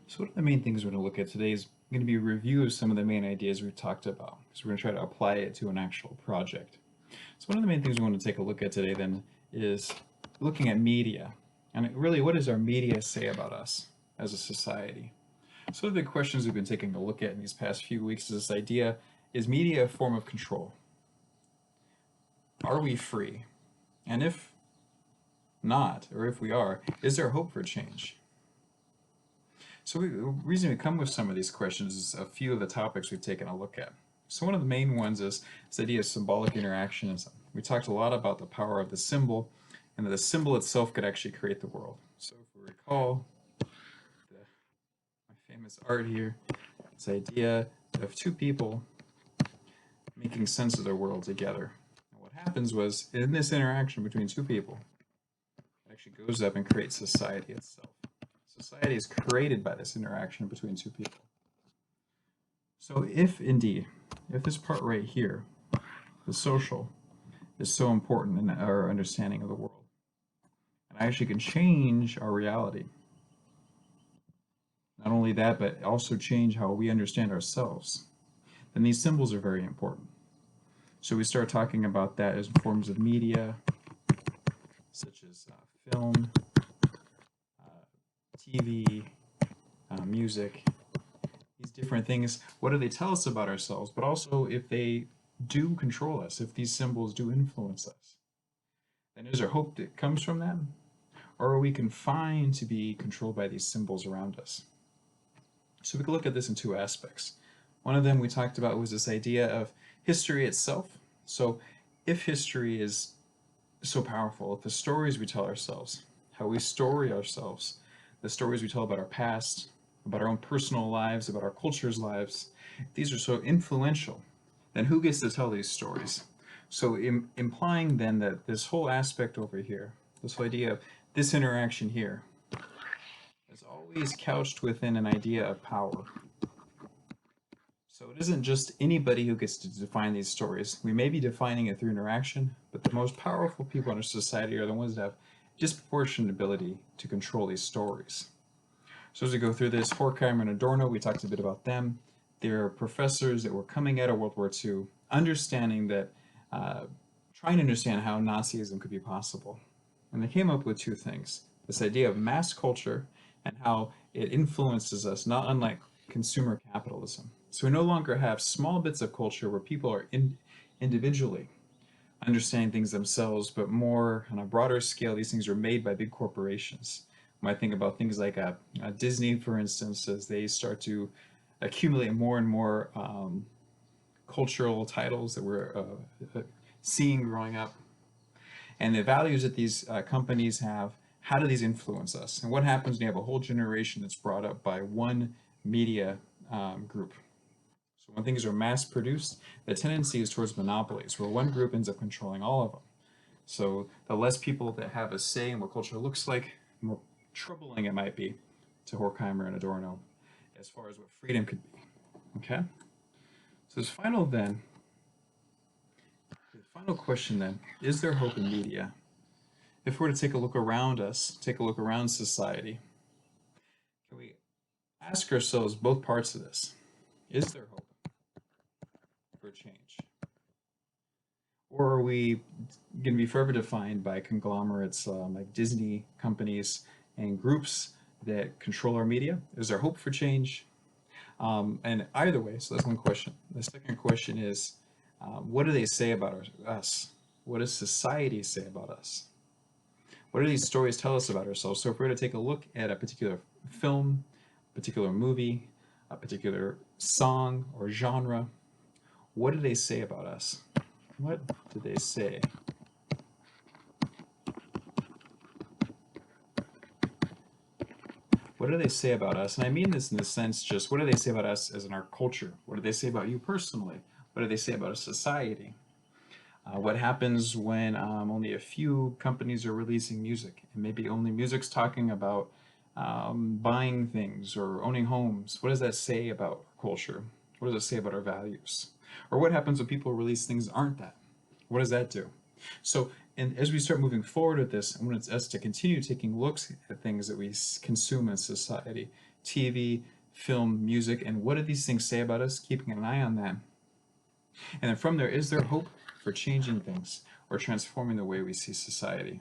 So one of the main things we're going to look at today is going to be a review of some of the main ideas we've talked about. So we're going to try to apply it to an actual project. So one of the main things we want to take a look at today then is looking at media. And really, what does our media say about us as a society? So one of the questions we've been taking a look at in these past few weeks is this idea, is media a form of control? Are we free? And if not, or if we are, is there hope for change? So the reason we come with some of these questions is a few of the topics we've taken a look at. So one of the main ones is this idea of symbolic interactionism. We talked a lot about the power of the symbol and that the symbol itself could actually create the world. So if we recall my famous art here, this idea of two people making sense of their world together. And what happens was, in this interaction between two people, it actually goes up and creates society itself. Society is created by this interaction between two people. So if indeed, if this part right here, the social, is so important in our understanding of the world, and actually can change our reality, not only that, but also change how we understand ourselves, then these symbols are very important. So we start talking about that as forms of media, such as film, TV, music, these different things. What do they tell us about ourselves? But also, if they do control us, if these symbols do influence us, then is there hope that comes from them? Or are we confined to be controlled by these symbols around us? So we can look at this in two aspects. One of them we talked about was this idea of history itself. So if history is so powerful, if the stories we tell ourselves, how we story ourselves, the stories we tell about our past, about our own personal lives, about our culture's lives, these are so influential, then who gets to tell these stories? So implying then that this whole aspect over here, this whole idea of this interaction here, is always couched within an idea of power. So it isn't just anybody who gets to define these stories. We may be defining it through interaction, but the most powerful people in our society are the ones that have disproportionate ability to control these stories. So as we go through this, Horkheimer and Adorno, we talked a bit about them. They're professors that were coming out of World War II, understanding that, trying to understand how Nazism could be possible. And they came up with two things, this idea of mass culture and how it influences us, not unlike consumer capitalism. So we no longer have small bits of culture where people are individually understanding things themselves, but more on a broader scale, these things are made by big corporations. When I think about things like Disney, for instance, as they start to accumulate more and more cultural titles that we're seeing growing up, and the values that these companies have, how do these influence us? And what happens when you have a whole generation that's brought up by one media group? So when things are mass produced, the tendency is towards monopolies, where one group ends up controlling all of them. So the less people that have a say in what culture looks like, the more troubling it might be to Horkheimer and Adorno as far as what freedom could be. Okay? So this final then, the final question then, is there hope in media? If we were to take a look around us, take a look around society, can we ask ourselves both parts of this? Is there hope for change? Or are we going to be forever defined by conglomerates like Disney companies and groups that control our media? Is there hope for change? And either way, so that's one question. The second question is, what do they say about us? What does society say about us? What do these stories tell us about ourselves? So if we were to take a look at a particular film, a particular movie, a particular song or genre, what do they say about us? What do they say? What do they say about us? And I mean this in the sense just what do they say about us as in our culture? What do they say about you personally? What do they say about a society? What happens when only a few companies are releasing music and maybe only music's talking about buying things or owning homes? What does that say about our culture? What does it say about our values? Or what happens when people release things that aren't that? What does that do? So, and as we start moving forward with this, I want us to continue taking looks at things that we consume in society TV, film, music, and what do these things say about us? Keeping an eye on them. And then from there, is there hope for changing things or transforming the way we see society?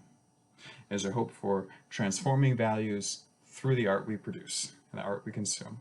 Is there hope for transforming values through the art we produce and the art we consume?